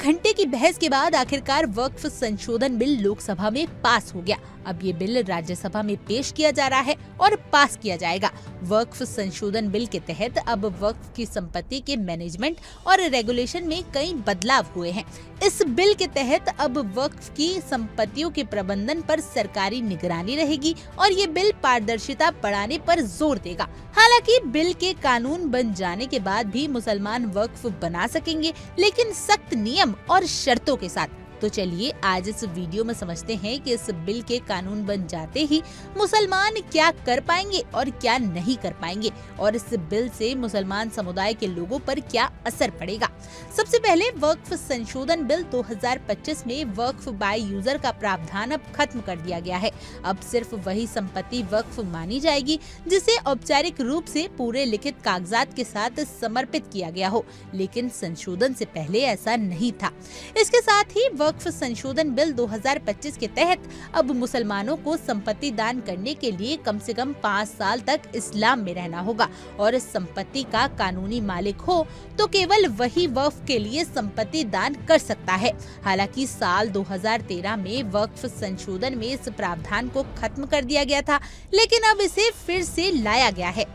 घंटे की बहस के बाद आखिरकार वक्फ संशोधन बिल लोकसभा में पास हो गया। अब ये बिल राज्यसभा में पेश किया जा रहा है और पास किया जाएगा। वक्फ संशोधन बिल के तहत अब वक्फ की संपत्ति के मैनेजमेंट और रेगुलेशन में कई बदलाव हुए हैं। इस बिल के तहत अब वक्फ की संपत्तियों के प्रबंधन पर सरकारी निगरानी रहेगी और ये बिल पारदर्शिता बढ़ाने पर जोर देगा। हालांकि बिल के कानून बन जाने के बाद भी मुसलमान वक्फ बना सकेंगे, लेकिन सख्त नियम और शर्तों के साथ। तो चलिए आज इस वीडियो में समझते हैं कि इस बिल के कानून बन जाते ही मुसलमान क्या कर पाएंगे और क्या नहीं कर पाएंगे, और इस बिल से मुसलमान समुदाय के लोगों पर क्या असर पड़ेगा। सबसे पहले वक्फ संशोधन बिल 2025 में वक्फ बाय यूजर का प्रावधान अब खत्म कर दिया गया है। अब सिर्फ वही संपत्ति वक्फ मानी जाएगी जिसे औपचारिक रूप से पूरे लिखित कागजात के साथ समर्पित किया गया हो, लेकिन संशोधन से पहले ऐसा नहीं था। इसके साथ ही वक्फ संशोधन बिल 2025 के तहत अब मुसलमानों को संपत्ति दान करने के लिए कम से कम 5 साल तक इस्लाम में रहना होगा, और इस संपत्ति का कानूनी मालिक हो तो केवल वही वक्फ के लिए संपत्ति दान कर सकता है। हालांकि साल 2013 में वक्फ संशोधन में इस प्रावधान को खत्म कर दिया गया था, लेकिन अब इसे फिर से लाया गया है।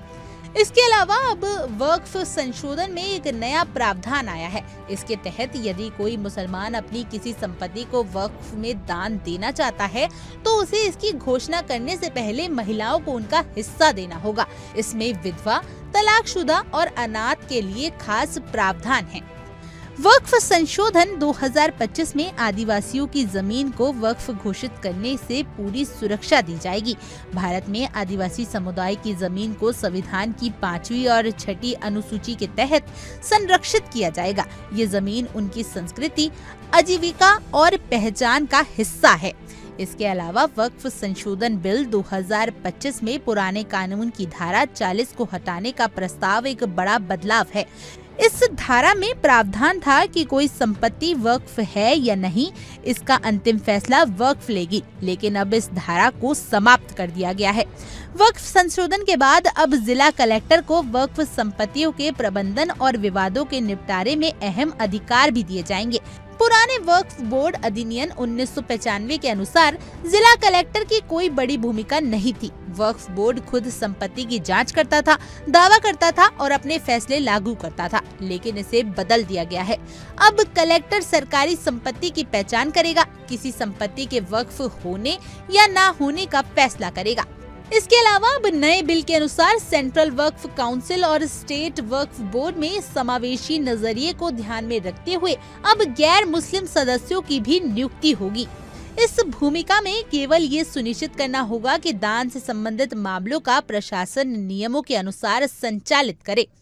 इसके अलावा अब वक्फ संशोधन में एक नया प्रावधान आया है। इसके तहत यदि कोई मुसलमान अपनी किसी संपत्ति को वक्फ में दान देना चाहता है तो उसे इसकी घोषणा करने से पहले महिलाओं को उनका हिस्सा देना होगा। इसमें विधवा, तलाकशुदा और अनाथ के लिए खास प्रावधान है। वक्फ संशोधन 2025 में आदिवासियों की जमीन को वक्फ घोषित करने से पूरी सुरक्षा दी जाएगी। भारत में आदिवासी समुदाय की जमीन को संविधान की 5वीं और 6ठी अनुसूची के तहत संरक्षित किया जाएगा। ये जमीन उनकी संस्कृति, आजीविका और पहचान का हिस्सा है। इसके अलावा वक्फ संशोधन बिल 2025 में पुराने कानून की धारा 40 को हटाने का प्रस्ताव एक बड़ा बदलाव है। इस धारा में प्रावधान था कि कोई संपत्ति वक्फ है या नहीं, इसका अंतिम फैसला वक्फ लेगी, लेकिन अब इस धारा को समाप्त कर दिया गया है। वक्फ संशोधन के बाद अब जिला कलेक्टर को वक्फ संपत्तियों के प्रबंधन और विवादों के निपटारे में अहम अधिकार भी दिए जाएंगे। पुराने वक्फ बोर्ड अधिनियम 1995 के अनुसार जिला कलेक्टर की कोई बड़ी भूमिका नहीं थी। वक्फ बोर्ड खुद संपत्ति की जांच करता था, दावा करता था और अपने फैसले लागू करता था, लेकिन इसे बदल दिया गया है। अब कलेक्टर सरकारी संपत्ति की पहचान करेगा, किसी संपत्ति के वक्फ होने या ना होने का फैसला करेगा। इसके अलावा अब नए बिल के अनुसार सेंट्रल वक्फ काउंसिल और स्टेट वक्फ बोर्ड में समावेशी नजरिए को ध्यान में रखते हुए अब गैर मुस्लिम सदस्यों की भी नियुक्ति होगी। इस भूमिका में केवल ये सुनिश्चित करना होगा कि दान से संबंधित मामलों का प्रशासन नियमों के अनुसार संचालित करे।